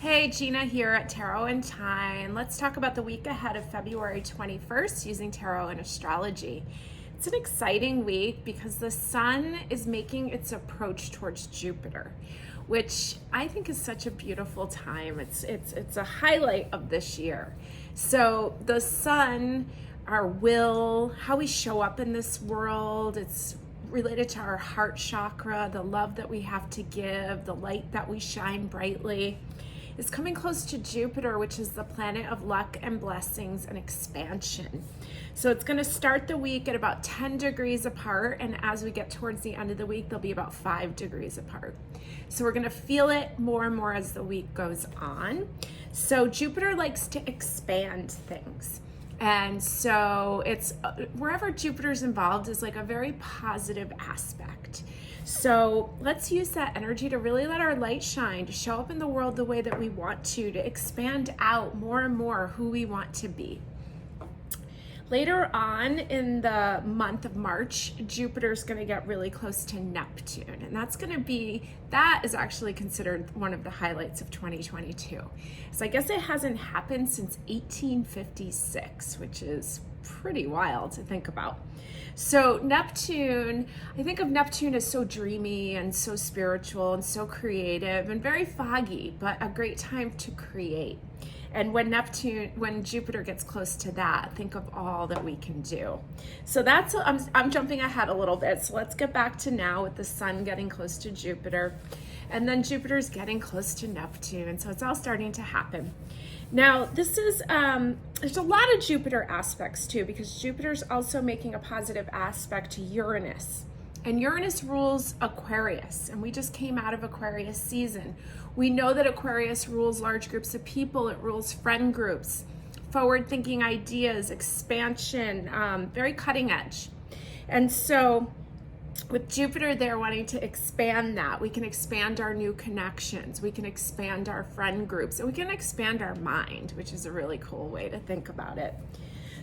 Hey, Gina here at Tarot and Time. Let's talk about the week ahead of February 21st using tarot and astrology. It's an exciting week because the sun is making its approach towards Jupiter, which I think is such a beautiful time. It's a highlight of this year. So the sun, our will, how we show up in this world, it's related to our heart chakra, the love that we have to give, the light that we shine brightly, is coming close to Jupiter, which is the planet of luck and blessings and expansion. So it's going to start the week at about 10 degrees apart, and as we get towards the end of the week, they'll be about 5 degrees apart. So we're going to feel it more and more as the week goes on. So Jupiter likes to expand things. And so it's wherever Jupiter's involved is like a very positive aspect. So let's use that energy to really let our light shine, to show up in the world the way that we want to expand out more and more who we want to be. Later on in the month of March, Jupiter's going to get really close to Neptune, and that is actually considered one of the highlights of 2022. So I guess it hasn't happened since 1856, which is pretty wild to think about. So Neptune, I think of Neptune as so dreamy and so spiritual and so creative and very foggy, but a great time to create. And when Jupiter gets close to that, think of all that we can do. So I'm jumping ahead a little bit. So let's get back to now with the sun getting close to Jupiter, and then Jupiter's getting close to Neptune. So it's all starting to happen. Now, this is, there's a lot of Jupiter aspects too, because Jupiter's also making a positive aspect to Uranus. And Uranus rules Aquarius, and we just came out of Aquarius season. We know that Aquarius rules large groups of people, it rules friend groups, forward-thinking ideas, expansion, very cutting edge. And so with Jupiter there wanting to expand that, we can expand our new connections, we can expand our friend groups, and we can expand our mind, which is a really cool way to think about it.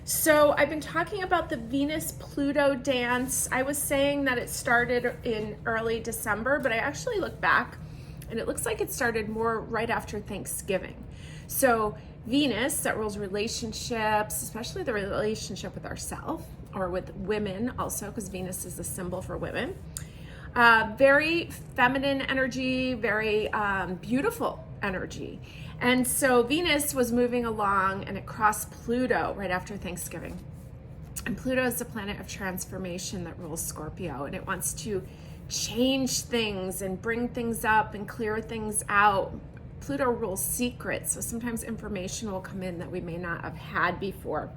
So I've been talking about the Venus-Pluto dance. I was saying that it started in early December, but I actually looked back and it looks like it started more right after Thanksgiving. So Venus, that rules relationships, especially the relationship with ourselves or with women also, because Venus is a symbol for women. Very feminine energy, very beautiful energy. And so Venus was moving along and it crossed Pluto right after Thanksgiving. And Pluto is the planet of transformation that rules Scorpio, and it wants to change things and bring things up and clear things out. Pluto rules secrets, so sometimes information will come in that we may not have had before.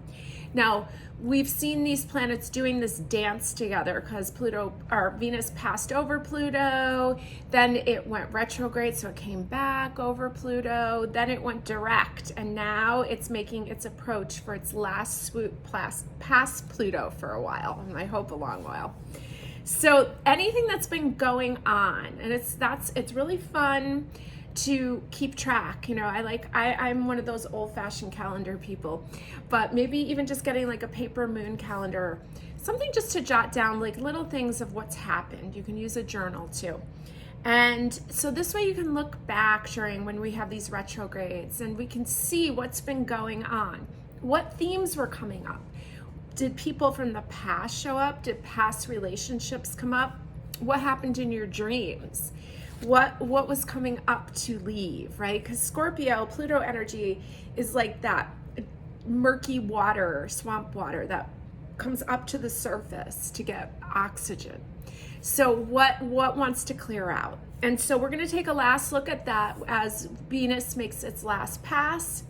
Now, we've seen these planets doing this dance together because Venus passed over Pluto, then it went retrograde, so it came back over Pluto, then it went direct, and now it's making its approach for its last swoop past Pluto for a while, and I hope a long while. So anything that's been going on, and it's really fun to keep track. I'm one of those old-fashioned calendar people, but maybe even just getting like a paper moon calendar, something just to jot down like little things of what's happened. You can use a journal too. And so this way you can look back during when we have these retrogrades and we can see what's been going on. What themes were coming up? Did people from the past show up? Did past relationships come up? What happened in your dreams? What was coming up to leave, right? Because Scorpio, Pluto energy is like that murky water, swamp water that comes up to the surface to get oxygen. So what wants to clear out? And so we're going to take a last look at that as Venus makes its last pass.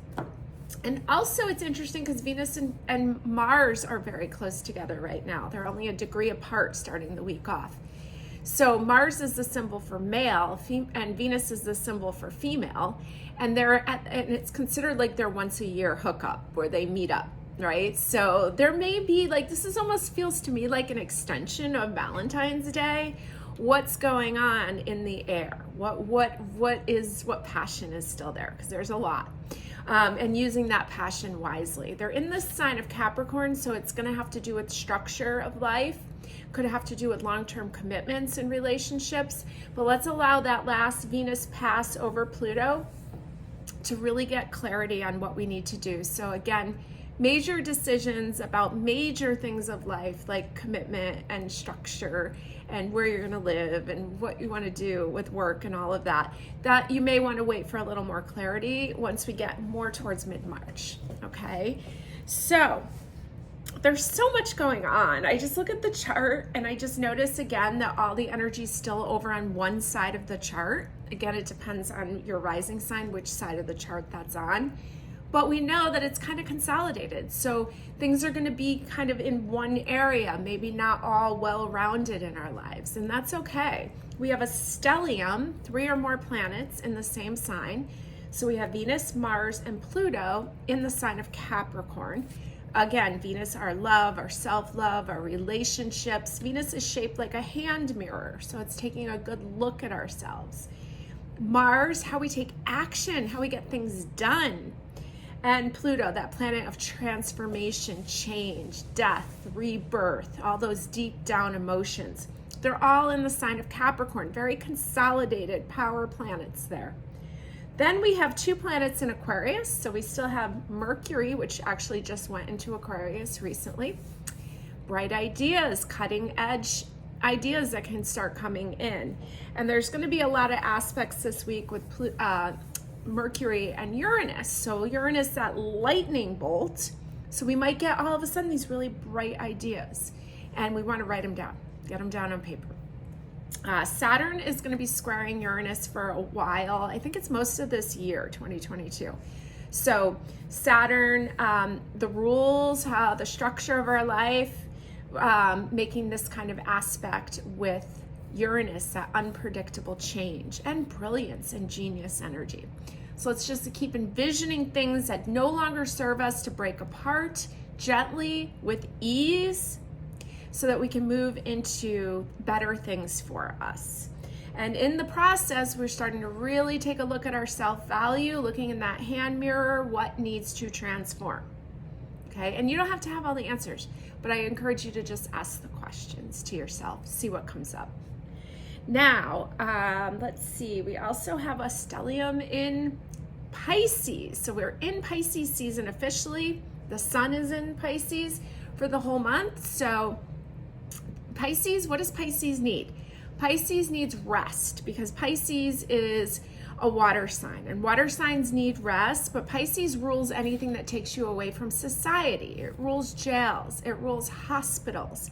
And also it's interesting because Venus and Mars are very close together right now. They're only a degree apart starting the week off. So Mars is the symbol for male, and Venus is the symbol for female, and and it's considered like their once a year hookup where they meet up, right? So there may be this almost feels to me like an extension of Valentine's Day. What's going on in the air? What passion is still there? Because there's a lot. And using that passion wisely. They're in the sign of Capricorn, so it's going to have to do with structure of life. Could have to do with long-term commitments in relationships. But let's allow that last Venus pass over Pluto to really get clarity on what we need to do. So again, major decisions about major things of life, like commitment and structure and where you're going to live and what you want to do with work and all of that, that you may want to wait for a little more clarity once we get more towards mid-March. Okay, so there's so much going on. I just look at the chart and I just notice again that all the energy is still over on one side of the chart. Again, it depends on your rising sign, which side of the chart that's on. But we know that it's kind of consolidated. So things are going to be kind of in one area, maybe not all well-rounded in our lives. And that's okay. We have a stellium, 3 or more planets in the same sign. So we have Venus, Mars, and Pluto in the sign of Capricorn. Again, Venus, our love, our self-love, our relationships. Venus is shaped like a hand mirror. So it's taking a good look at ourselves. Mars, how we take action, how we get things done. And Pluto, that planet of transformation, change, death, rebirth, all those deep down emotions. They're all in the sign of Capricorn, very consolidated power planets there. Then we have 2 planets in Aquarius. So we still have Mercury, which actually just went into Aquarius recently. Bright ideas, cutting edge ideas that can start coming in. And there's going to be a lot of aspects this week with Mercury and Uranus. So Uranus, that lightning bolt. So we might get all of a sudden these really bright ideas and we want to write them down, get them down on paper. Saturn is going to be squaring Uranus for a while. I think it's most of this year, 2022. So Saturn, the rules, the structure of our life, making this kind of aspect with Uranus, that unpredictable change and brilliance and genius energy. So let's just keep envisioning things that no longer serve us to break apart gently with ease so that we can move into better things for us. And in the process, we're starting to really take a look at our self-value, looking in that hand mirror, what needs to transform. Okay, and you don't have to have all the answers, but I encourage you to just ask the questions to yourself, see what comes up. Now, let's see, we also have a stellium in Pisces. So we're in Pisces season officially. The sun is in Pisces for the whole month. So Pisces, what does Pisces need? Pisces needs rest because Pisces is a water sign and water signs need rest, but Pisces rules anything that takes you away from society. It rules jails, it rules hospitals.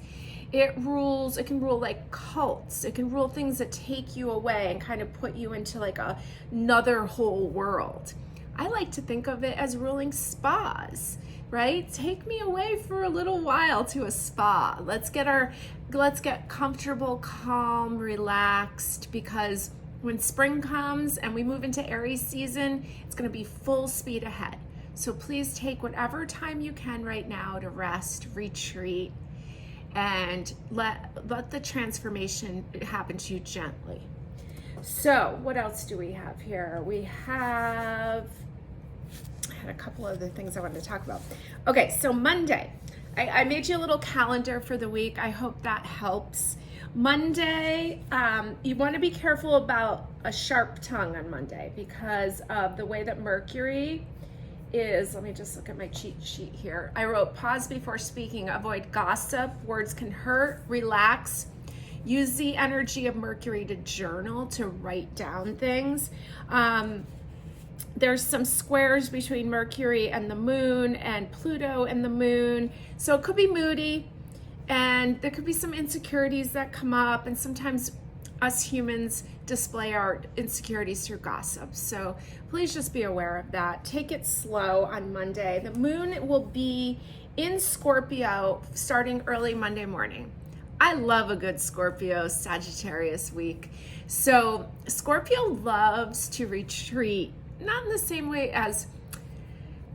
It can rule like cults. It can rule things that take you away and kind of put you into like another whole world. I like to think of it as ruling spas, right? Take me away for a little while to a spa. Let's get comfortable, calm, relaxed, because when spring comes and we move into Aries season, it's going to be full speed ahead. So please take whatever time you can right now to rest, retreat, and let the transformation happen to you gently. So what else do we have here? I had a couple other things I wanted to talk about. Okay, so Monday, I made you a little calendar for the week. I hope that helps. Monday, you want to be careful about a sharp tongue on Monday because of the way that Mercury is. Let me just look at my cheat sheet here. I wrote pause before speaking, avoid gossip, words can hurt, relax, use the energy of Mercury to journal, to write down things. There's some squares between Mercury and the moon and Pluto and the moon. So it could be moody and there could be some insecurities that come up, and sometimes us humans display our insecurities through gossip. So please just be aware of that. Take it slow on Monday. The moon will be in Scorpio starting early Monday morning. I love a good Scorpio Sagittarius week. So Scorpio loves to retreat, not in the same way as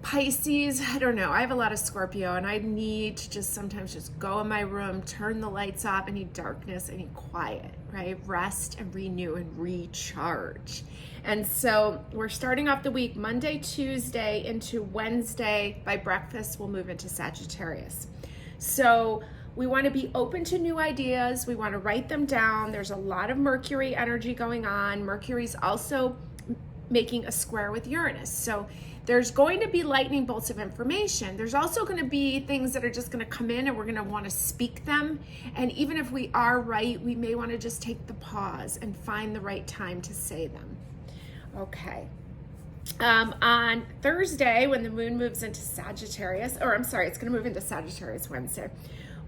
Pisces. I don't know. I have a lot of Scorpio and I need to just sometimes just go in my room, turn the lights off. I need darkness. I need quiet, right? Rest and renew and recharge. And so we're starting off the week Monday, Tuesday into Wednesday. By breakfast, we'll move into Sagittarius. So we want to be open to new ideas. We want to write them down. There's a lot of Mercury energy going on. Mercury's also making a square with Uranus. So there's going to be lightning bolts of information. There's also going to be things that are just going to come in and we're going to want to speak them. And even if we are right, we may want to just take the pause and find the right time to say them. Okay. On Thursday, when the moon moves into Sagittarius, or I'm sorry, it's going to move into Sagittarius Wednesday.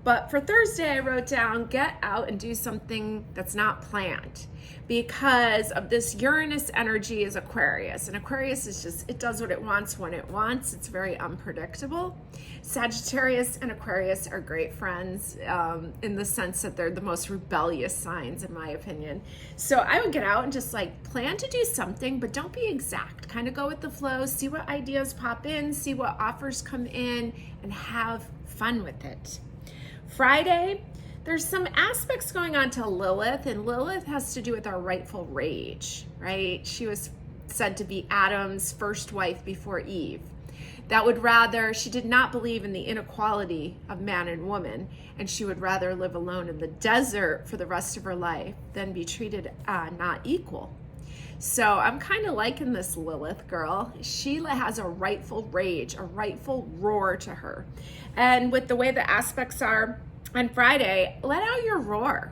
But for Thursday, I wrote down, get out and do something that's not planned, because of this Uranus energy is Aquarius. And Aquarius is just, it does what it wants when it wants. It's very unpredictable. Sagittarius and Aquarius are great friends in the sense that they're the most rebellious signs, in my opinion. So I would get out and just like plan to do something, but don't be exact. Kind of go with the flow, see what ideas pop in, see what offers come in, and have fun with it. Friday, there's some aspects going on to Lilith, and Lilith has to do with our rightful rage, right? She was said to be Adam's first wife before Eve. She did not believe in the inequality of man and woman, and she would rather live alone in the desert for the rest of her life than be treated not equal. So I'm kind of liking this Lilith girl. She has a rightful rage, a rightful roar to her. And with the way the aspects are on Friday, let out your roar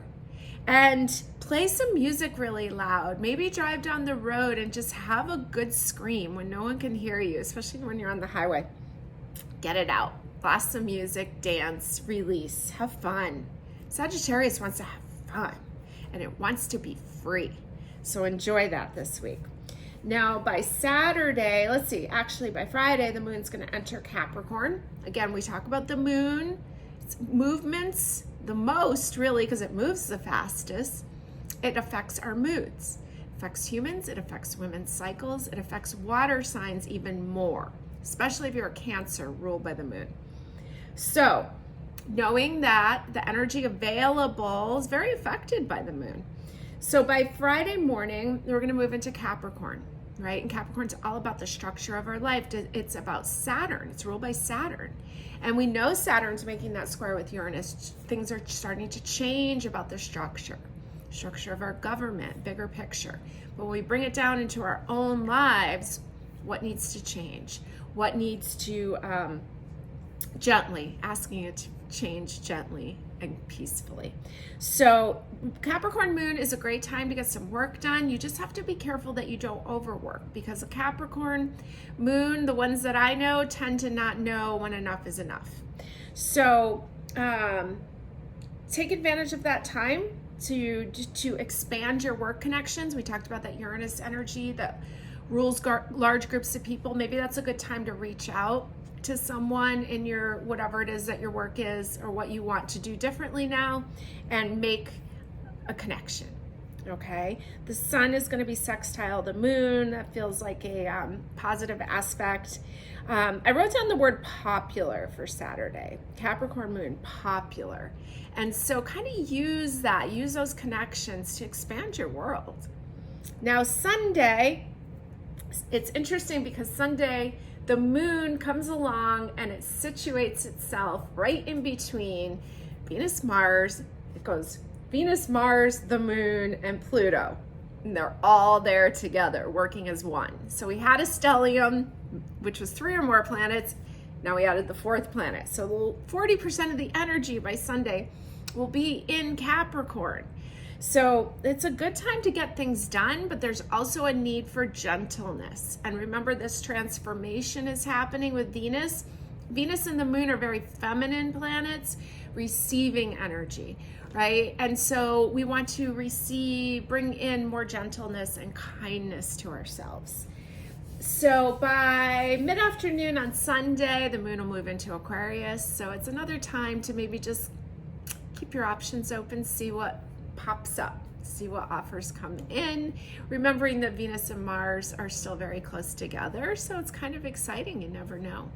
and play some music really loud. Maybe drive down the road and just have a good scream when no one can hear you, especially when you're on the highway. Get it out. Blast some music, dance, release, have fun. Sagittarius wants to have fun and it wants to be free. So enjoy that this week. Now by Saturday, by Friday, the moon's going to enter Capricorn. Again, we talk about the moon, its movements the most, really, because it moves the fastest. It affects our moods. It affects humans, it affects women's cycles, it affects water signs even more, especially if you're a Cancer ruled by the moon. So knowing that the energy available is very affected by the moon. So by Friday morning, we're going to move into Capricorn, right? And Capricorn's all about the structure of our life. It's about Saturn. It's ruled by Saturn. And we know Saturn's making that square with Uranus. Things are starting to change about the structure of our government, bigger picture. But when we bring it down into our own lives, what needs to change? What needs to asking it to change gently and peacefully. So Capricorn moon is a great time to get some work done. You just have to be careful that you don't overwork, because a Capricorn moon, the ones that I know, tend to not know when enough is enough. So take advantage of that time to expand your work connections. We talked about that Uranus energy that rules large groups of people. Maybe that's a good time to reach out to someone in your, whatever it is that your work is or what you want to do differently now, and make a connection. Okay, the sun is going to be sextile the moon. That feels like a positive aspect. I wrote down the word popular for Saturday. Capricorn moon, popular. And so kind of use those connections to expand your world. Now Sunday, it's interesting because Sunday, the moon comes along and it situates itself right in between Venus, Mars. It goes Venus, Mars, the moon, and Pluto. And they're all there together, working as one. So we had a stellium, which was 3 or more planets. Now we added the 4th planet. So 40% of the energy by Sunday will be in Capricorn. So it's a good time to get things done, but there's also a need for gentleness. And remember, this transformation is happening with Venus. Venus and the moon are very feminine planets, receiving energy, right? And so we want to bring in more gentleness and kindness to ourselves. So by mid-afternoon on Sunday, the moon will move into Aquarius. So it's another time to maybe just keep your options open, see what pops up, see what offers come in, remembering that Venus and Mars are still very close together, so it's kind of exciting. You never know.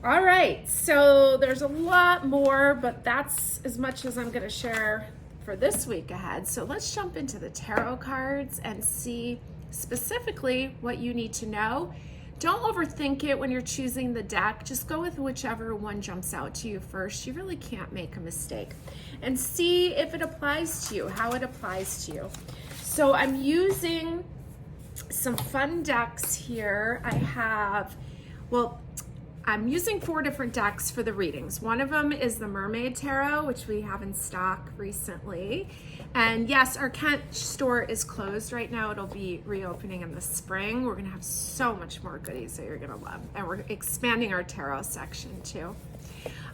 All right, so there's a lot more, but that's as much as I'm going to share for this week ahead. So let's jump into the tarot cards and see specifically what you need to know. Don't overthink it when you're choosing the deck. Just go with whichever one jumps out to you first. You really can't make a mistake. And see if it applies to you, how it applies to you. So I'm using some fun decks here. I'm using 4 different decks for the readings. One of them is the Mermaid Tarot, which we have in stock recently. And yes, our Kent store is closed right now. It'll be reopening in the spring. We're gonna have so much more goodies that you're gonna love. And we're expanding our tarot section too.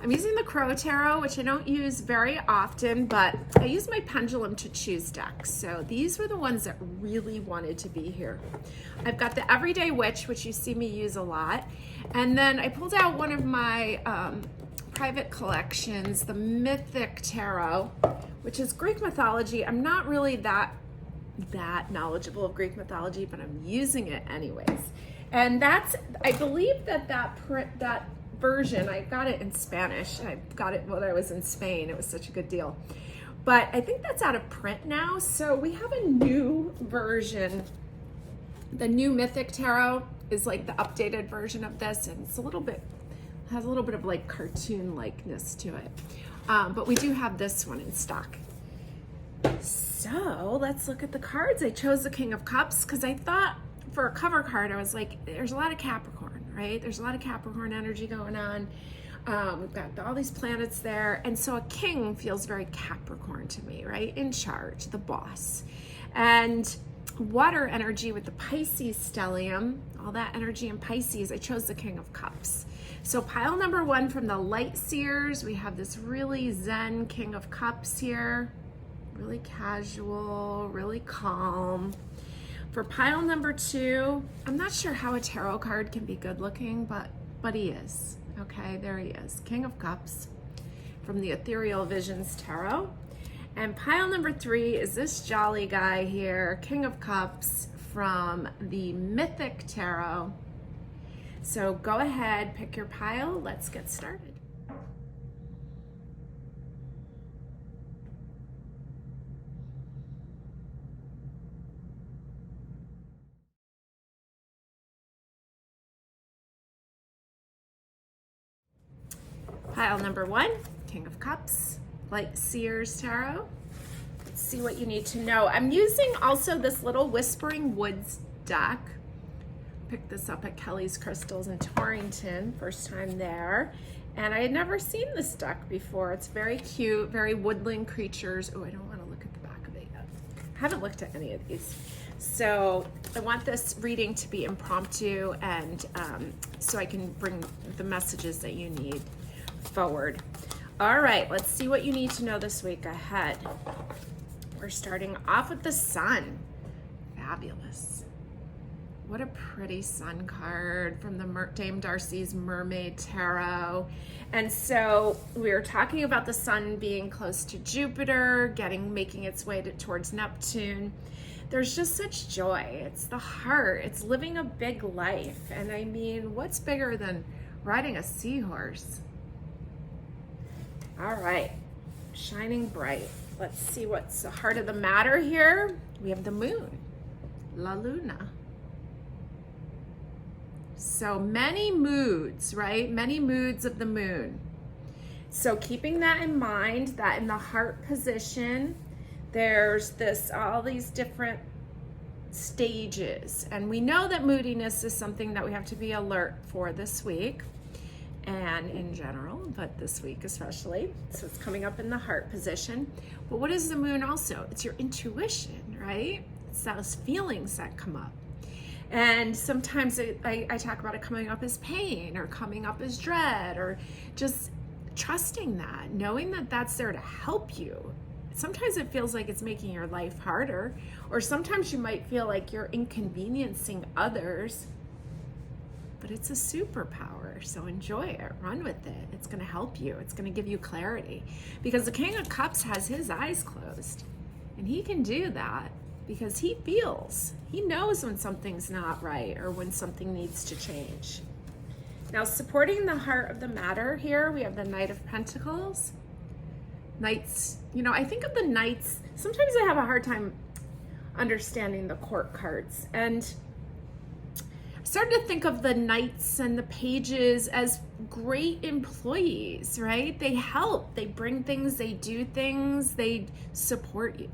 I'm using the Crow Tarot, which I don't use very often, but I use my pendulum to choose decks. So these were the ones that really wanted to be here. I've got the Everyday Witch, which you see me use a lot. And then I pulled out one of my private collections, the Mythic Tarot, which is Greek mythology. I'm not really that knowledgeable of Greek mythology, but I'm using it anyways. And I believe that version, I got it in Spanish. I got it when I was in Spain. It was such a good deal. But I think that's out of print now. So we have a new version. The new Mythic Tarot is like the updated version of this, and it's has a little bit of like cartoon likeness to it. But we do have this one in stock. So let's look at the cards. I chose the King of Cups because I thought for a cover card, I was like, there's a lot of Capricorn, right? There's a lot of Capricorn energy going on. We've got all these planets there. And so a king feels very Capricorn to me, right? In charge, the boss. And water energy with the Pisces stellium, all that energy in Pisces, I chose the King of Cups. So pile number 1 from the Light Seers, we have this really Zen King of Cups here. Really casual, really calm. For pile number 2, I'm not sure how a tarot card can be good looking, but he is. Okay, there he is. King of Cups from the Ethereal Visions Tarot. And pile number 3 is this jolly guy here, King of Cups from the Mythic Tarot. So go ahead, pick your pile. Let's get started. Pile number 1, King of Cups, Light Seers Tarot. Let's see what you need to know. I'm using also this little Whispering Woods deck. Picked this up at Kelly's Crystals in Torrington, first time there. And I had never seen this deck before. It's very cute, very woodland creatures. Oh, I don't want to look at the back of it yet. I haven't looked at any of these. So I want this reading to be impromptu and so I can bring the messages that you need forward. All right, let's see what you need to know this week ahead. We're starting off with the Sun. Fabulous. What a pretty Sun card from the Dame Darcy's Mermaid Tarot. And so we were talking about the Sun being close to Jupiter, making its way towards Neptune. There's just such joy. It's the heart. It's living a big life. And I mean, what's bigger than riding a seahorse? All right, shining bright. Let's see what's the heart of the matter here. We have the moon, La Luna. So many moods, right? Many moods of the moon. So keeping that in mind, that in the heart position, there's all these different stages. And we know that moodiness is something that we have to be alert for this week. And in general, but this week especially. So it's coming up in the heart position. But what is the moon also? It's your intuition, right? It's those feelings that come up. And sometimes I talk about it coming up as pain or coming up as dread or just trusting that, knowing that that's there to help you. Sometimes it feels like it's making your life harder, or sometimes you might feel like you're inconveniencing others. But it's a superpower, so enjoy it, run with it. It's gonna help you, it's gonna give you clarity. Because the King of Cups has his eyes closed, and he can do that because he knows when something's not right or when something needs to change. Now, supporting the heart of the matter here, we have the Knight of Pentacles. Knights, I think of the knights, sometimes I have a hard time understanding the court cards, and started to think of the knights and the pages as great employees, right? They help, they bring things, they do things, they support you.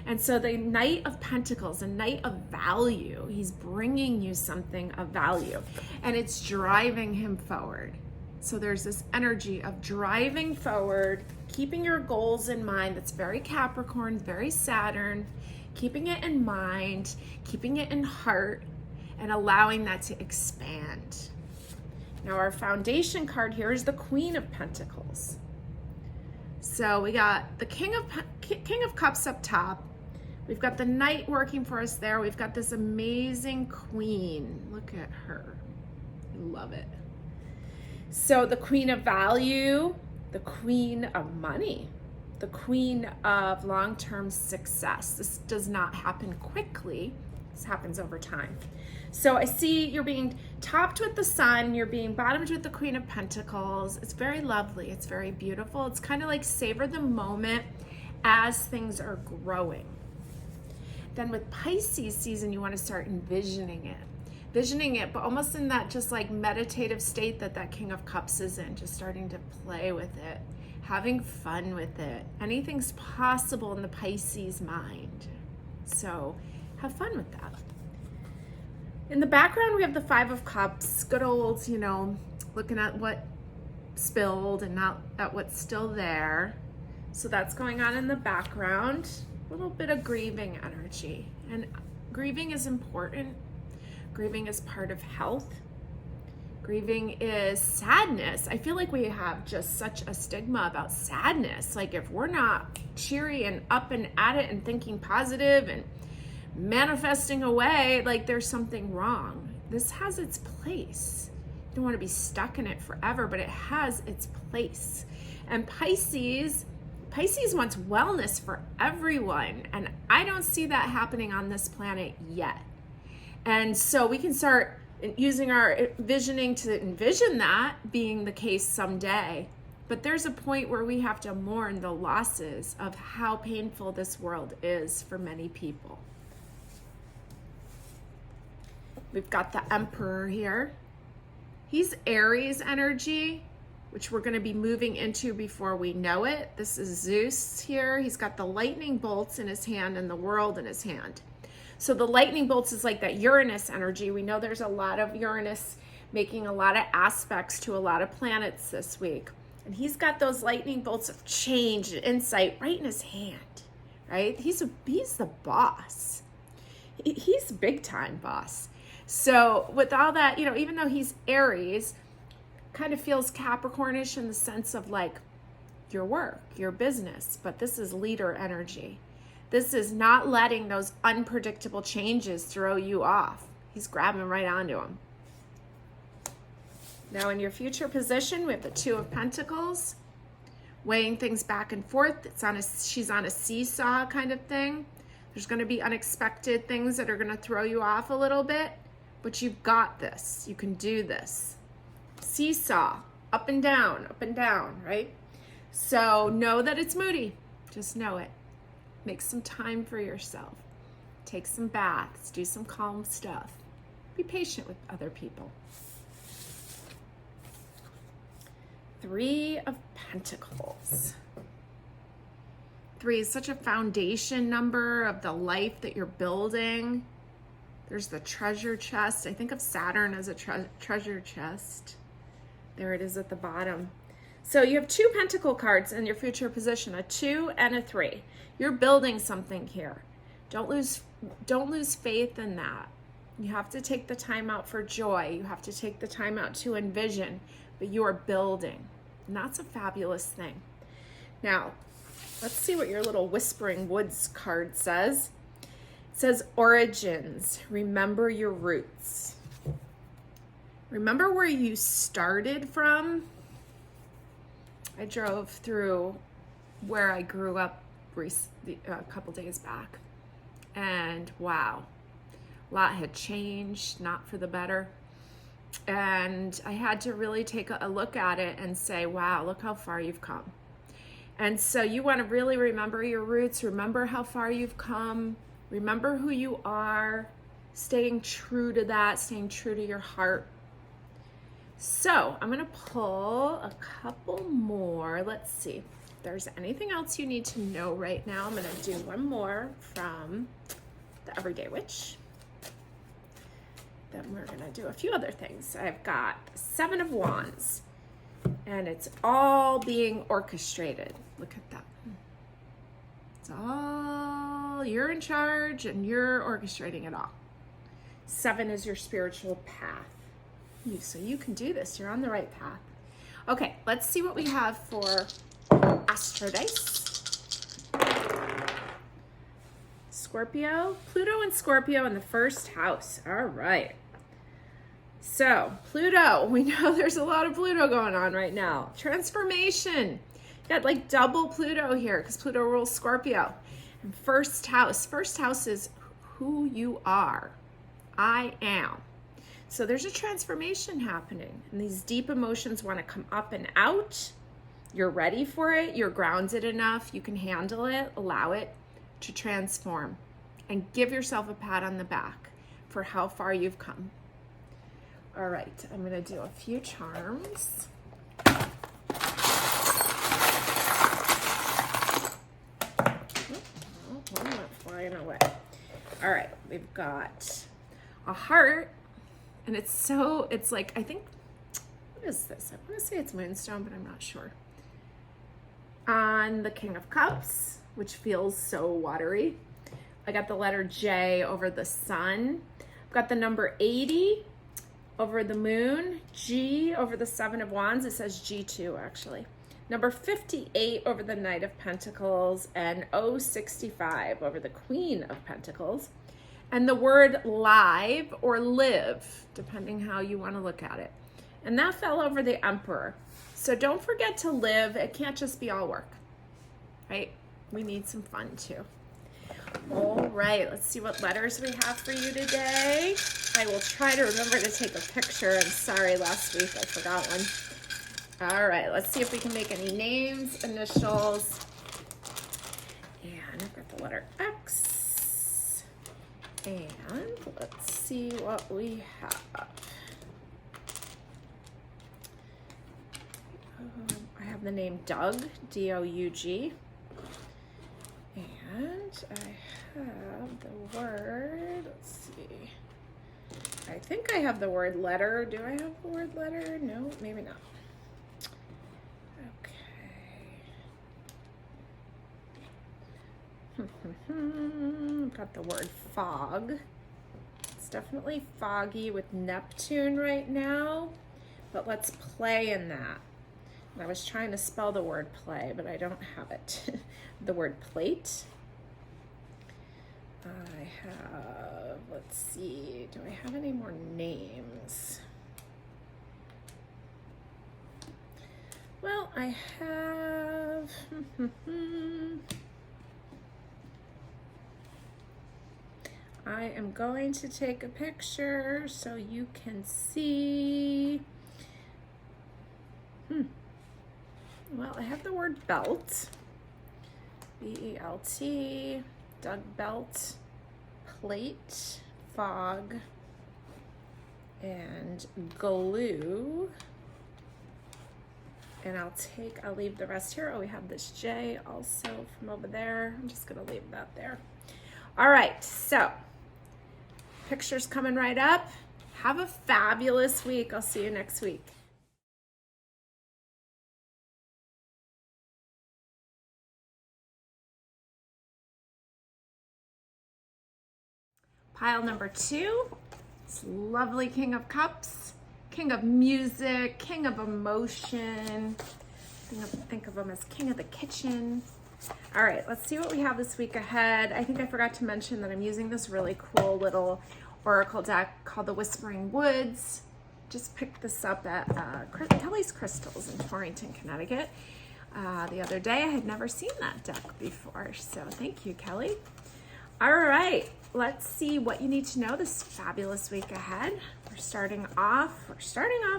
And so the Knight of Pentacles, a knight of value, he's bringing you something of value, and it's driving him forward. So there's this energy of driving forward, keeping your goals in mind. That's very Capricorn, very Saturn, keeping it in mind, keeping it in heart, and allowing that to expand. Now our foundation card here is the Queen of Pentacles. So we got the King of Cups up top. We've got the Knight working for us there. We've got this amazing Queen. Look at her. I love it. So the Queen of Value, the Queen of Money, the Queen of long-term success. This does not happen quickly. This happens over time. So I see you're being topped with the Sun, you're being bottomed with the Queen of Pentacles. It's very lovely, it's very beautiful. It's kind of like savor the moment as things are growing. Then with Pisces season, you want to start envisioning it, but almost in that just like meditative state that King of Cups is in, just starting to play with it, having fun with it. Anything's possible in the Pisces mind. So have fun with that. In the background, we have the Five of Cups, good old, looking at what spilled and not at what's still there. So that's going on in the background. A little bit of grieving energy. And grieving is important. Grieving is part of health. Grieving is sadness. I feel like we have just such a stigma about sadness. Like if we're not cheery and up and at it and thinking positive and manifesting away, like there's something wrong. This has its place. You don't want to be stuck in it forever, but it has its place. And Pisces wants wellness for everyone, and I don't see that happening on this planet yet. And so we can start using our visioning to envision that being the case someday. But there's a point where we have to mourn the losses of how painful this world is for many people. We've got the Emperor here. He's Aries energy, which we're going to be moving into before we know it. This is Zeus here. He's got the lightning bolts in his hand and the world in his hand. So the lightning bolts is like that Uranus energy. We know there's a lot of Uranus making a lot of aspects to a lot of planets this week. And he's got those lightning bolts of change and insight right in his hand, right? He's the boss. He's big time boss. So with all that, even though he's Aries, kind of feels Capricornish in the sense of like your work, your business, but this is leader energy. This is not letting those unpredictable changes throw you off. He's grabbing right onto them. Now in your future position, we have the Two of Pentacles, weighing things back and forth. She's on a seesaw kind of thing. There's going to be unexpected things that are going to throw you off a little bit, but you've got this. You can do this. Seesaw, up and down, right? So know that it's moody. Just know it. Make some time for yourself. Take some baths. Do some calm stuff. Be patient with other people. Three of Pentacles. 3 is such a foundation number of the life that you're building. There's the treasure chest. I think of Saturn as a treasure chest. There it is at the bottom. So you have 2 pentacle cards in your future position, a 2 and a 3. You're building something here. Don't lose faith in that. You have to take the time out for joy. You have to take the time out to envision, but you are building. And that's a fabulous thing. Now, let's see what your little Whispering Woods card says. It says origins. Remember your roots. Remember where you started from. I drove through where I grew up a couple days back, and wow, a lot had changed, not for the better. And I had to really take a look at it and say, wow, look how far you've come. And so you want to really remember your roots, remember how far you've come, remember who you are, staying true to that, staying true to your heart. So I'm going to pull a couple more. Let's see. there's anything else you need to know right now, I'm going to do one more from the Everyday Witch. Then we're going to do a few other things. I've got 7 of Wands, and it's all being orchestrated. Look at that. It's all, you're in charge and you're orchestrating it all. 7 is your spiritual path. So you can do this. You're on the right path. Okay, let's see what we have for Astro Dice. Scorpio, Pluto and Scorpio in the first house. All right. So Pluto, we know there's a lot of Pluto going on right now. Transformation. You got like double Pluto here because Pluto rules Scorpio. And first house is who you are. I am. So there's a transformation happening, and these deep emotions want to come up and out. You're ready for it. You're grounded enough. You can handle it. Allow it to transform, and give yourself a pat on the back for how far you've come. All right, I'm going to do a few charms. One went flying away. All right, we've got a heart. And it's like, I think, what is this? I want to say it's Moonstone, but I'm not sure. On the King of Cups, which feels so watery. I got the letter J over the sun. I've got the number 80 over the moon. G over the 7 of Wands. It says G2, actually. Number 58 over the Knight of Pentacles. And 065 over the Queen of Pentacles. And the word live or live, depending how you want to look at it. And that fell over the Emperor. So don't forget to live. It can't just be all work, right? We need some fun too. All right, let's see what letters we have for you today. I will try to remember to take a picture. I'm sorry, last week I forgot one. All right, let's see if we can make any names, initials. And I've got the letter X. And let's see what we have. I have the name Doug, D-O-U-G. And I have the word, let's see. I think I have the word letter. Do I have the word letter? No, maybe not. Got the word fog. It's definitely foggy with Neptune right now, but let's play in that. I was trying to spell the word play, but I don't have it. The word plate. I have, let's see, do I have any more names? Well, I have, I am going to take a picture so you can see. Well, I have the word belt. B-E-L-T, Doug Belt, plate, fog, and glue. And I'll leave the rest here. Oh, we have this J also from over there. I'm just gonna leave that there. All right, so pictures coming right up. Have a fabulous week. I'll see you next week. Pile number 2, this lovely King of Cups, King of Music, King of Emotion. Think of him as King of the Kitchen. All right, let's see what we have this week ahead. I think I forgot to mention that I'm using this really cool little oracle deck called the Whispering Woods. Just picked this up at Kelly's Crystals in Torrington, Connecticut. The other day. I had never seen that deck before, so thank you, Kelly. All right, let's see what you need to know this fabulous week ahead. We're starting off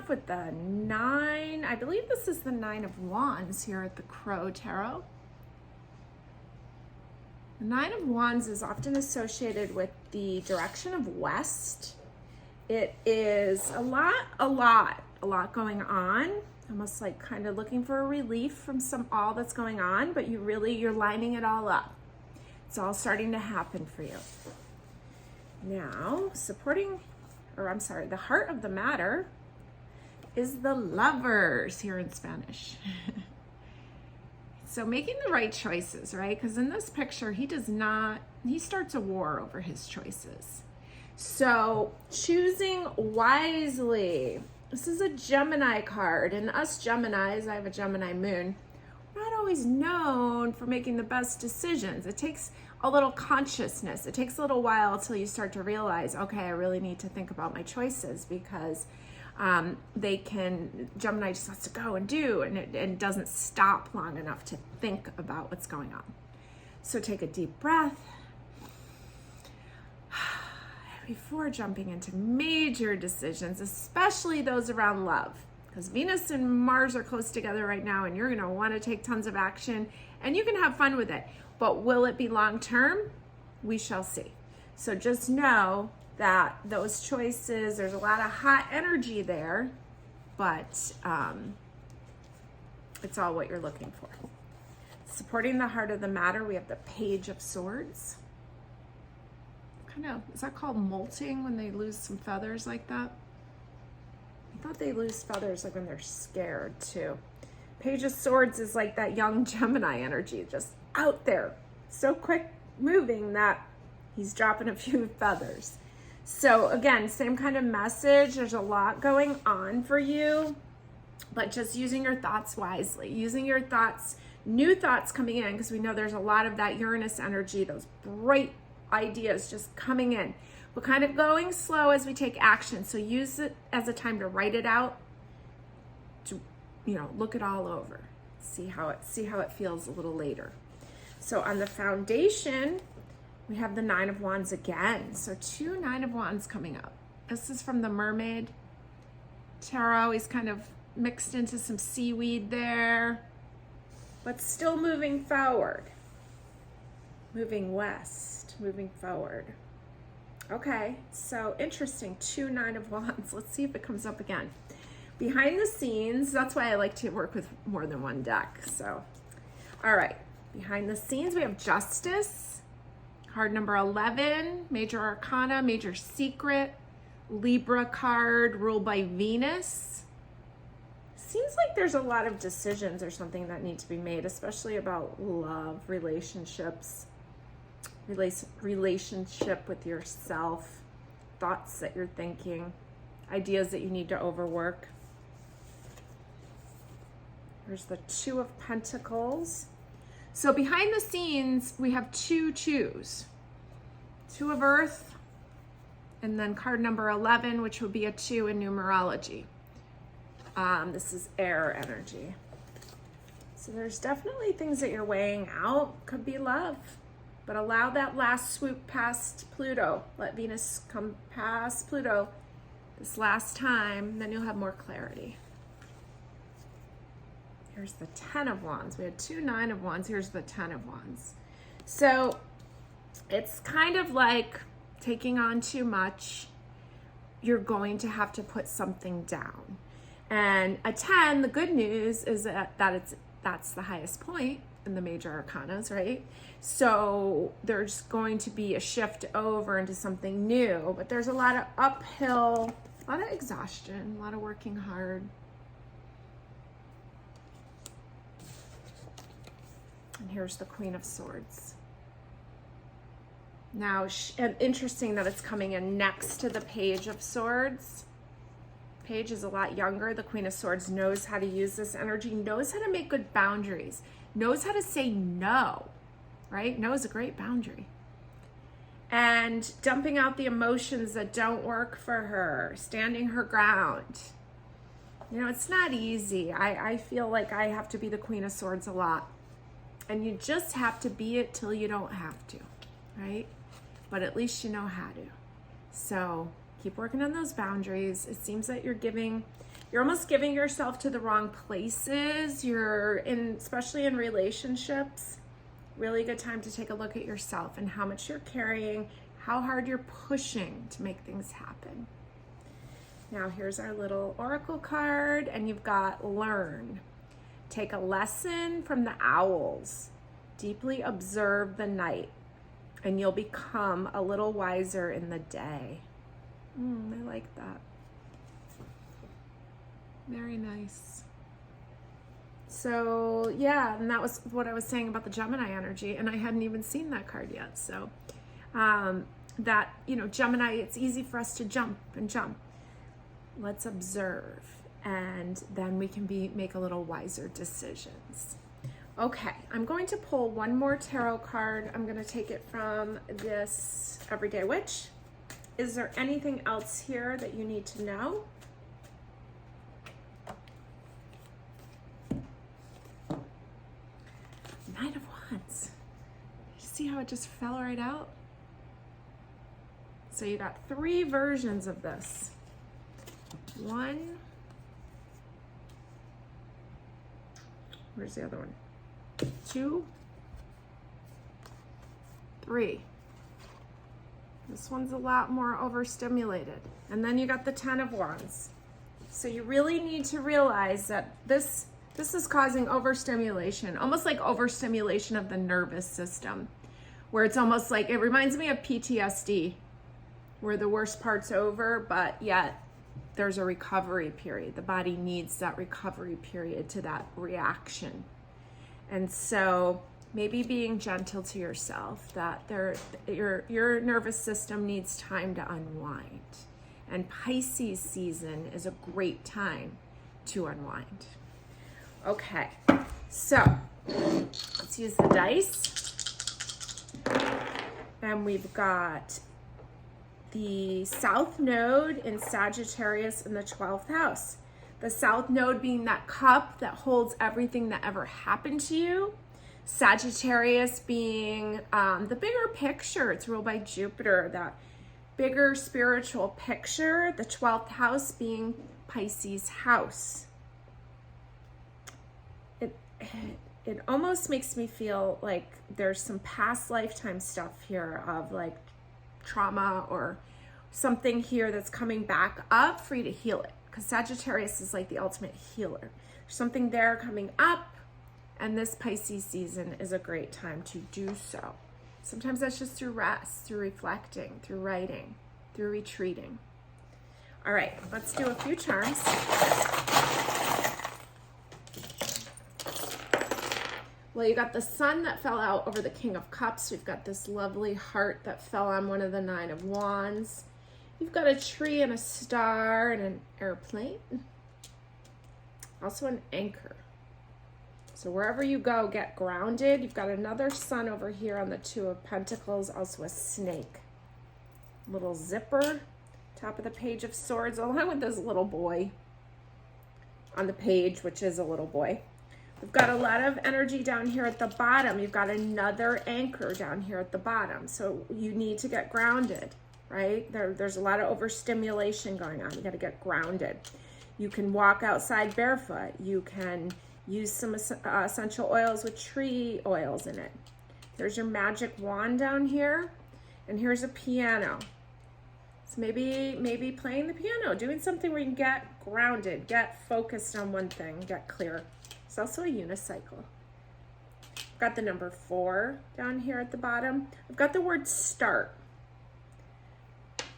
with the 9, I believe this is the 9 of Wands here at the Crow Tarot. The 9 of Wands is often associated with the direction of west. It is a lot going on. almost like kind of looking for a relief from all that's going on, but you're lining it all up. It's all starting to happen for you. Now, the heart of the matter is the Lovers here in Spanish. So making the right choices, right? Because in this picture, he starts a war over his choices. So choosing wisely. This is a Gemini card, and us Geminis, I have a Gemini moon, we're not always known for making the best decisions. It takes a little consciousness. It takes a little while until you start to realize, okay, I really need to think about my choices, because Gemini just has to go and do, and it doesn't stop long enough to think about what's going on. So take a deep breath before jumping into major decisions, especially those around love, because Venus and Mars are close together right now, and you're going to want to take tons of action, and you can have fun with it. But will it be long term? We shall see. So just know that those choices, there's a lot of hot energy there, but it's all what you're looking for. Supporting the heart of the matter, we have the Page of Swords. Is that called molting when they lose some feathers like that? I thought they lose feathers like when they're scared too. Page of Swords is like that young Gemini energy, just out there, so quick moving that he's dropping a few feathers. So again, same kind of message. There's a lot going on for you, but just using your thoughts wisely, using your thoughts, new thoughts coming in, because we know there's a lot of that Uranus energy, those bright ideas just coming in, but kind of going slow as we take action. So use it as a time to write it out, to look it all over, see how it feels a little later. So on the foundation, we have the Nine of Wands again. So 2 Nine of Wands coming up. This is from the Mermaid Tarot. He's kind of mixed into some seaweed there, but still moving forward, moving west, moving forward. Okay, so interesting. 2 Nine of Wands. Let's see if it comes up again. Behind the scenes, that's why I like to work with more than one deck. So, all right, behind the scenes, we have Justice, card number 11, Major Arcana, Major Secret, Libra card, ruled by Venus. Seems like there's a lot of decisions or something that need to be made, especially about love, relationships, relationship with yourself, thoughts that you're thinking, ideas that you need to overwork. There's the Two of Pentacles. So behind the scenes, we have 2 twos. 2 of Earth, and then card number 11, which would be a 2 in numerology. This is air energy. So there's definitely things that you're weighing out. Could be love, but allow that last swoop past Pluto. Let Venus come past Pluto this last time, then you'll have more clarity. Here's the 10 of Wands. We had 2 Nine of Wands. Here's the 10 of Wands. So it's kind of like taking on too much. You're going to have to put something down. And a 10, the good news is that's the highest point in the major arcanas, right? So there's going to be a shift over into something new, but there's a lot of uphill, a lot of exhaustion, a lot of working hard. And here's the Queen of Swords. Now, and interesting that it's coming in next to the Page of Swords. Page is a lot younger. The Queen of Swords knows how to use this energy, knows how to make good boundaries, knows how to say no, right? No is a great boundary. And dumping out the emotions that don't work for her, standing her ground. It's not easy. I feel like I have to be the Queen of Swords a lot. And you just have to be it till you don't have to, right? But at least you know how to. So keep working on those boundaries. It seems that you're almost giving yourself to the wrong places. Especially in relationships, really good time to take a look at yourself and how much you're carrying, how hard you're pushing to make things happen. Now here's our little oracle card, and you've got learn. Take a lesson from the owls. Deeply observe the night, and you'll become a little wiser in the day. I like that. Very nice. So yeah, and that was what I was saying about the Gemini energy, and I hadn't even seen that card yet. So that, Gemini, it's easy for us to jump and jump. Let's observe, and then we can make a little wiser decisions. Okay, I'm going to pull one more tarot card. I'm going to take it from this Everyday Witch. Is there anything else here that you need to know? Knight of Wands. You see how it just fell right out? So you got 3 versions of this. 1. Where's the other one? 2. 3. This one's a lot more overstimulated. And then you got the 10 of Wands. So you really need to realize that this is causing overstimulation, almost like overstimulation of the nervous system, where it's almost like, it reminds me of PTSD, where the worst part's over, but yet there's a recovery period. The body needs that recovery period to that reaction. And so maybe being gentle to yourself, that your nervous system needs time to unwind. And Pisces season is a great time to unwind. Okay, so let's use the dice. And we've got the South Node in Sagittarius in the 12th house. The South Node being that cup that holds everything that ever happened to you. Sagittarius being the bigger picture. It's ruled by Jupiter, that bigger spiritual picture. The 12th house being Pisces house. It almost makes me feel like there's some past lifetime stuff here of like trauma or something here that's coming back up for you to heal it. Because Sagittarius is like the ultimate healer. There's something there coming up, and this Pisces season is a great time to do so. Sometimes that's just through rest, through reflecting, through writing, through retreating. All right, let's do a few charms. Well, you got the sun that fell out over the King of Cups. We've got this lovely heart that fell on one of the 9 of Wands. You've got a tree and a star and an airplane. Also an anchor. So wherever you go, get grounded. You've got another sun over here on the 2 of Pentacles, also a snake. Little zipper, top of the Page of Swords, along with this little boy on the page, which is a little boy. We've got a lot of energy down here at the bottom. You've got another anchor down here at the bottom. So you need to get grounded, right? There's a lot of overstimulation going on. You got to get grounded. You can walk outside barefoot. You can use some essential oils with tree oils in it. There's your magic wand down here. And here's a piano. So maybe playing the piano, doing something where you can get grounded, get focused on one thing, get clear. It's also a unicycle. I've got the number 4 down here at the bottom. I've got the word start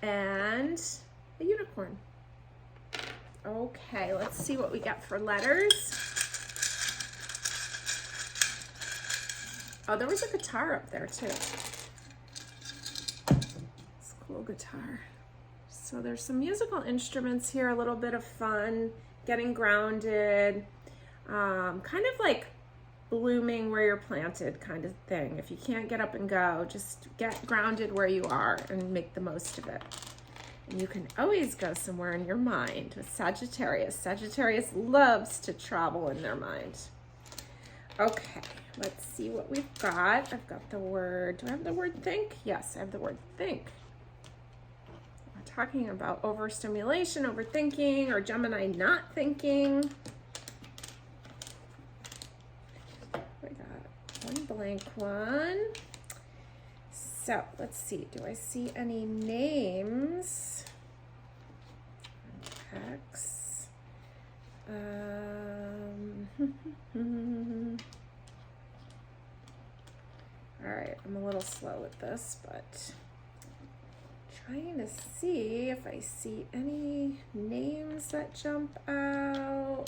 and a unicorn. Okay, let's see what we got for letters. Oh, there was a guitar up there too. It's a cool guitar. So there's some musical instruments here, a little bit of fun, getting grounded. Kind of like blooming where you're planted kind of thing. If you can't get up and go, just get grounded where you are and make the most of it. And you can always go somewhere in your mind with Sagittarius. Sagittarius loves to travel in their mind. Okay, let's see what we've got. I've got the word, do I have the word think? Yes, I have the word think. We're talking about overstimulation, overthinking, or Gemini not thinking. One blank one. So let's see, do I see any names? I'm a little slow with this, but trying to see if I see any names that jump out.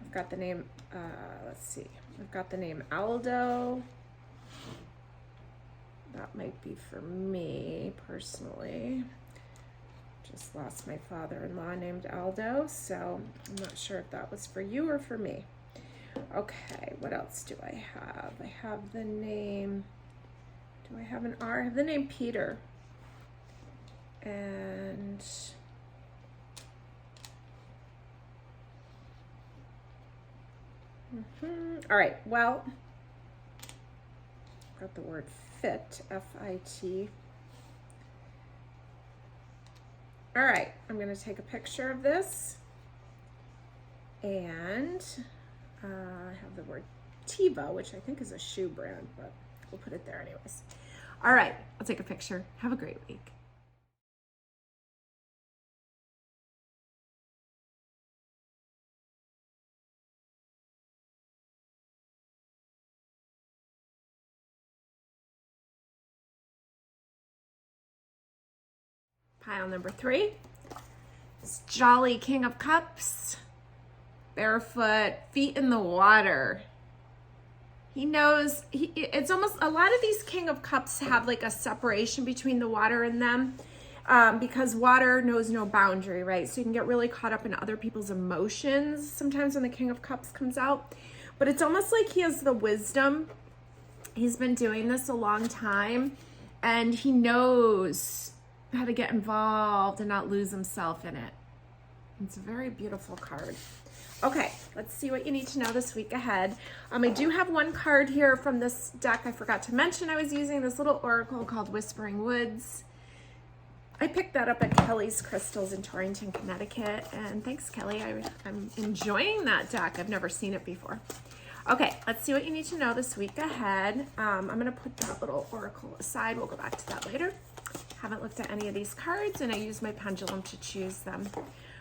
I've got the name, let's see. I've got the name Aldo. That might be for me personally. Just lost my father-in-law named Aldo, so I'm not sure if that was for you or for me. Okay, what else do I have? I have the name, do I have an R? I have the name Peter. And all right, well, got the word fit, F-I-T. All right, I'm going to take a picture of this, and I have the word Teva, which I think is a shoe brand, but we'll put it there anyways. All right, I'll take a picture. Have a great week. Pile number 3. It's Jolly King of Cups. Barefoot, feet in the water. He knows, it's almost, a lot of these King of Cups have like a separation between the water and them because water knows no boundary, right? So you can get really caught up in other people's emotions sometimes when the King of Cups comes out. But it's almost like he has the wisdom. He's been doing this a long time, and he knows how to get involved and not lose himself in it. It's a very beautiful card. Okay, let's see what you need to know this week ahead. I do have one card here from this deck I forgot to mention. I was using this little oracle called Whispering Woods. I picked that up at Kelly's Crystals in Torrington, Connecticut, and thanks, Kelly. I'm enjoying that deck. I've never seen it before. Okay, let's see what you need to know this week ahead. I'm gonna put that little oracle aside. We'll go back to that later. Haven't looked at any of these cards, and I use my pendulum to choose them.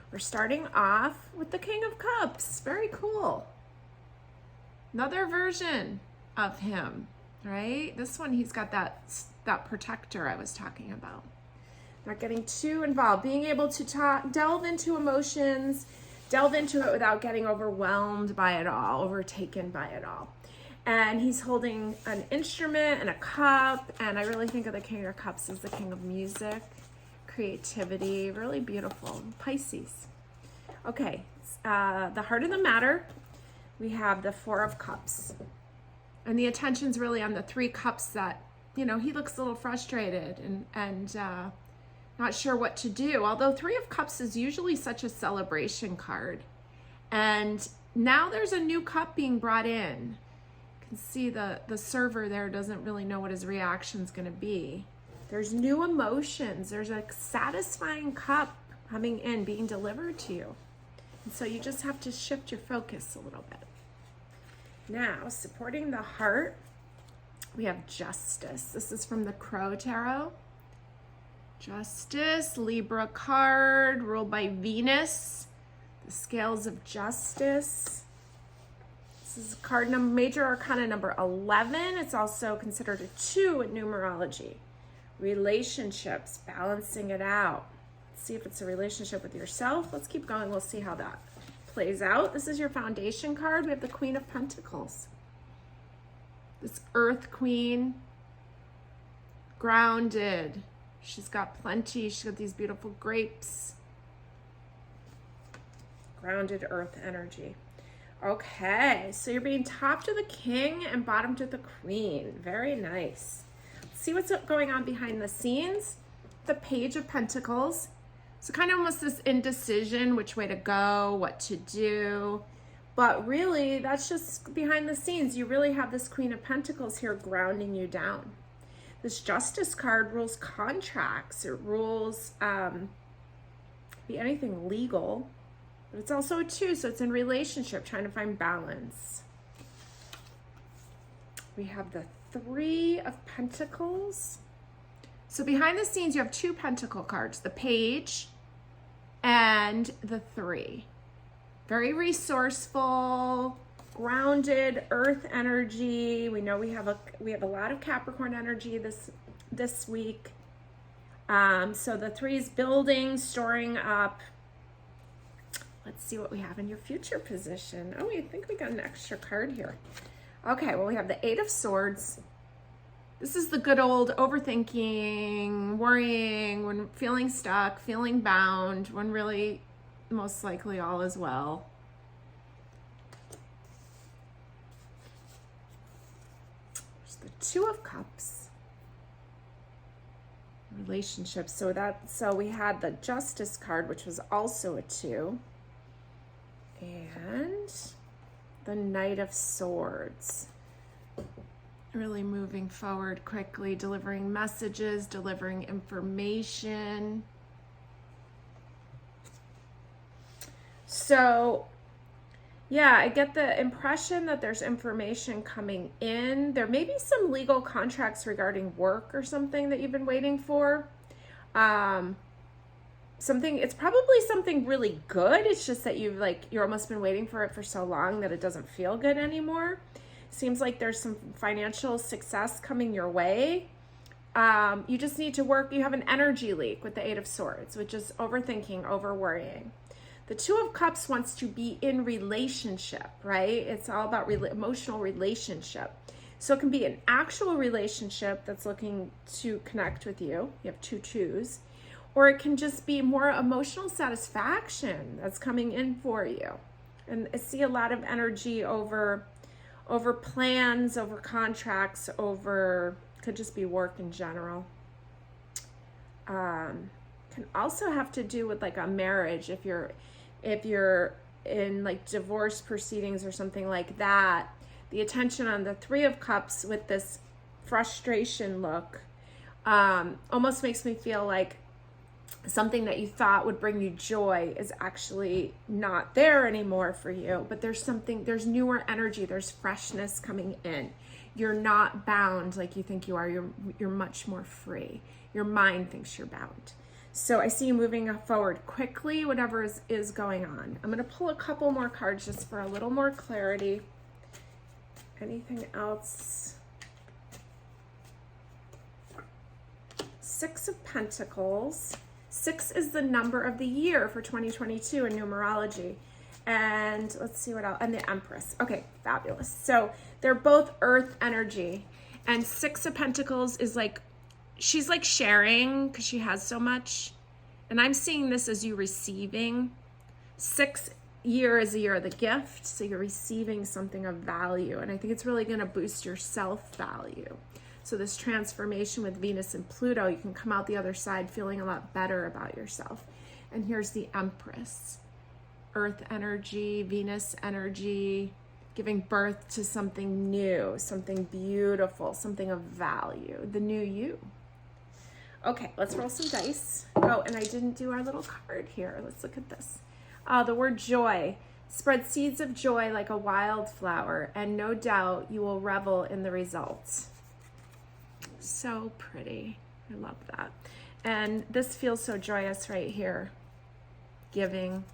We're starting off with the King of Cups. Very cool. Another version of him, right? This one, he's got that protector I was talking about. Not getting too involved, being able to delve into emotions, delve into it without getting overwhelmed by it all, overtaken by it all. And he's holding an instrument and a cup, and I really think of the King of Cups as the king of music, creativity, really beautiful. Pisces. Okay, the heart of the matter, we have the 4 of Cups. And the attention's really on the 3 cups that, he looks a little frustrated and not sure what to do. Although 3 of Cups is usually such a celebration card. And now there's a new cup being brought in. You can see the server there doesn't really know what his reaction's going to be. There's new emotions. There's a satisfying cup coming in, being delivered to you. And so you just have to shift your focus a little bit. Now, supporting the heart, we have Justice. This is from the Crow Tarot. Justice, Libra card, ruled by Venus. The Scales of Justice. This is card number, Major Arcana number 11. It's also considered a 2 in numerology. Relationships, balancing it out. Let's see if it's a relationship with yourself. Let's keep going. We'll see how that plays out. This is your foundation card. We have the Queen of Pentacles. This Earth Queen, grounded. She's got plenty. She's got these beautiful grapes. Grounded earth energy. Okay, so you're being top to the King and bottom to the Queen. Very nice. See what's going on behind the scenes. The Page of Pentacles. So kind of almost this indecision, which way to go, what to do. But really, that's just behind the scenes. You really have this Queen of Pentacles here grounding you down. This Justice card rules contracts. It rules be anything legal. But it's also a 2, so it's in relationship, trying to find balance. We have the 3 of Pentacles. So behind the scenes, you have 2 Pentacle cards, the Page and the 3. Very resourceful, grounded earth energy. We know we have a lot of Capricorn energy this week. So the 3 is building, storing up. Let's see what we have in your future position. Oh, I think we got an extra card here. Okay, well, we have the 8 of Swords. This is the good old overthinking, worrying, when feeling stuck, feeling bound, when really most likely all is well. There's the 2 of Cups. Relationships. So we had the Justice card, which was also a 2. And the Knight of Swords. Really moving forward quickly, delivering messages, delivering information. So, yeah, I get the impression that there's information coming in. There may be some legal contracts regarding work or something that you've been waiting for. It's probably something really good. It's just that you're almost been waiting for it for so long that it doesn't feel good anymore. Seems like there's some financial success coming your way. You just need to work. You have an energy leak with the 8 of Swords, which is overthinking, over worrying. The 2 of Cups wants to be in relationship, right? It's all about emotional relationship. So it can be an actual relationship that's looking to connect with you. You have 2 2s. Or it can just be more emotional satisfaction that's coming in for you. And I see a lot of energy over plans, over contracts, could just be work in general. Can also have to do with like a marriage, if you're in like divorce proceedings or something like that. The attention on the 3 of Cups with this frustration look almost makes me feel like something that you thought would bring you joy is actually not there anymore for you. But there's newer energy, there's freshness coming in. You're not bound like you think you are. You're much more free. Your mind thinks you're bound. So I see you moving forward quickly, whatever is going on. I'm going to pull a couple more cards just for a little more clarity. Anything else? 6 of Pentacles. 6 is the number of the year for 2022 in numerology. And let's see what else. And the Empress. Okay, fabulous. So they're both earth energy. And 6 of Pentacles is like, she's like sharing because she has so much. And I'm seeing this as you receiving. 6 year is a year of the gift. So you're receiving something of value. And I think it's really going to boost your self-value. So this transformation with Venus and Pluto, you can come out the other side feeling a lot better about yourself. And here's the Empress. Earth energy, Venus energy, giving birth to something new, something beautiful, something of value, the new you. Okay, let's roll some dice. Oh, and I didn't do our little card here. Let's look at this. The word joy. Spread seeds of joy like a wildflower, and no doubt you will revel in the results. So pretty. I love that. And this feels so joyous right here. Giving.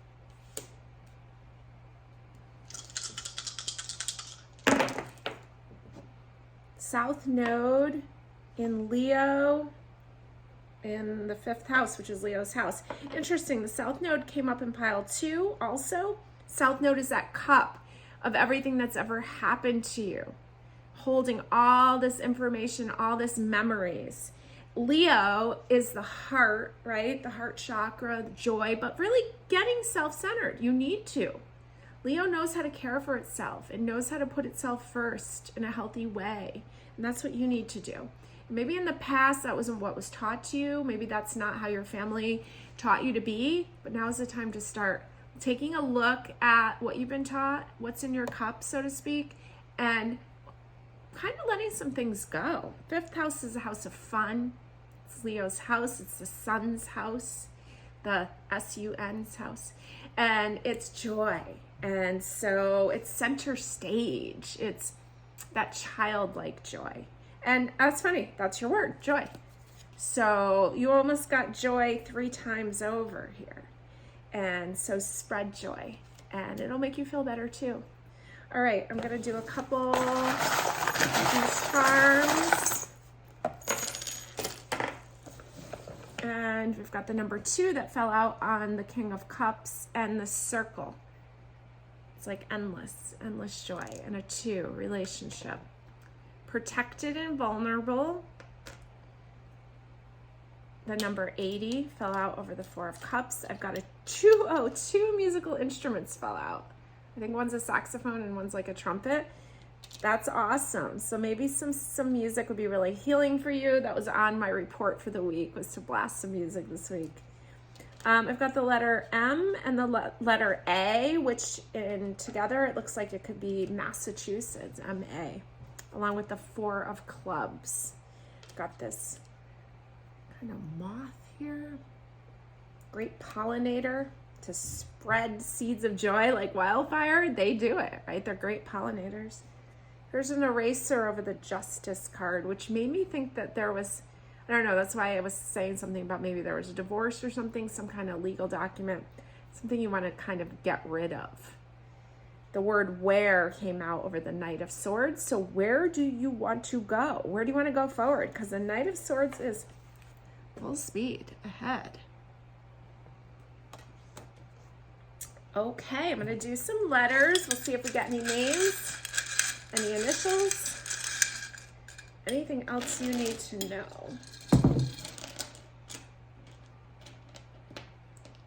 South Node in Leo in the 5th house, which is Leo's house. Interesting. The South Node came up in pile 2 also. South Node is that cup of everything that's ever happened to you, holding all this information, all this memories. Leo is the heart, right? The heart chakra, the joy, but really getting self-centered. You need to. Leo knows how to care for itself. It knows how to put itself first in a healthy way. And that's what you need to do. Maybe in the past that wasn't what was taught to you. Maybe that's not how your family taught you to be. But now is the time to start taking a look at what you've been taught, what's in your cup, so to speak, and kind of letting some things go. 5th house is a house of fun. It's Leo's house. It's the sun's house, the sun's house, and it's joy. And so it's center stage. It's that childlike joy. And that's funny. That's your word, joy. So you almost got joy 3 times over here. And so spread joy, and it'll make you feel better too. All right, I'm gonna do a couple of these charms. And we've got the number 2 that fell out on the King of Cups and the circle. It's like endless joy. And a 2, relationship. Protected and vulnerable. The number 80 fell out over the 4 of Cups. I've got a 2 musical instruments fell out. I think one's a saxophone and one's like a trumpet. That's awesome. So maybe some music would be really healing for you. That was on my report for the week, was to blast some music this week. I've got the letter M and the letter A, which together it looks like it could be Massachusetts, M-A, along with the 4 of Clubs. Got this kind of moth here. Great pollinator to spread seeds of joy like wildfire. They do it, right? They're great pollinators. Here's an eraser over the Justice card, which made me think that there was, I don't know, that's why I was saying something about maybe there was a divorce or something, some kind of legal document, something you want to kind of get rid of. The word where came out over the Knight of Swords. So where do you want to go? Where do you want to go forward? Because the Knight of Swords is full speed ahead. Okay, I'm going to do some letters. We'll see if we get any names. Any initials? Anything else you need to know?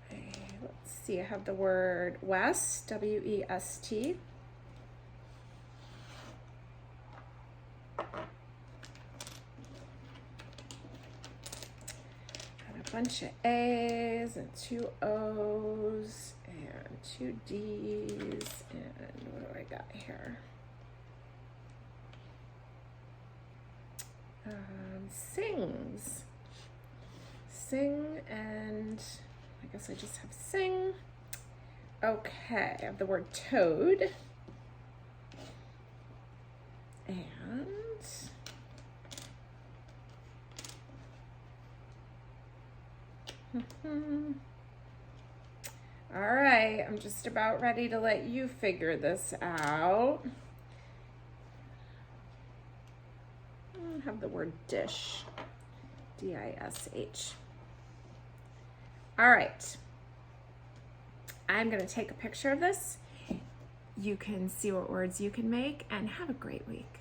Okay, let's see. I have the word West, W-E-S-T. Got a bunch of A's and 2 O's and 2 D's. And what do I got here? Sing, and I guess I just have sing. Okay, I have the word toad. And all right, I'm just about ready to let you figure this out. I have the word dish, D-I-S-H. All right, I'm going to take a picture of this. You can see what words you can make, and have a great week.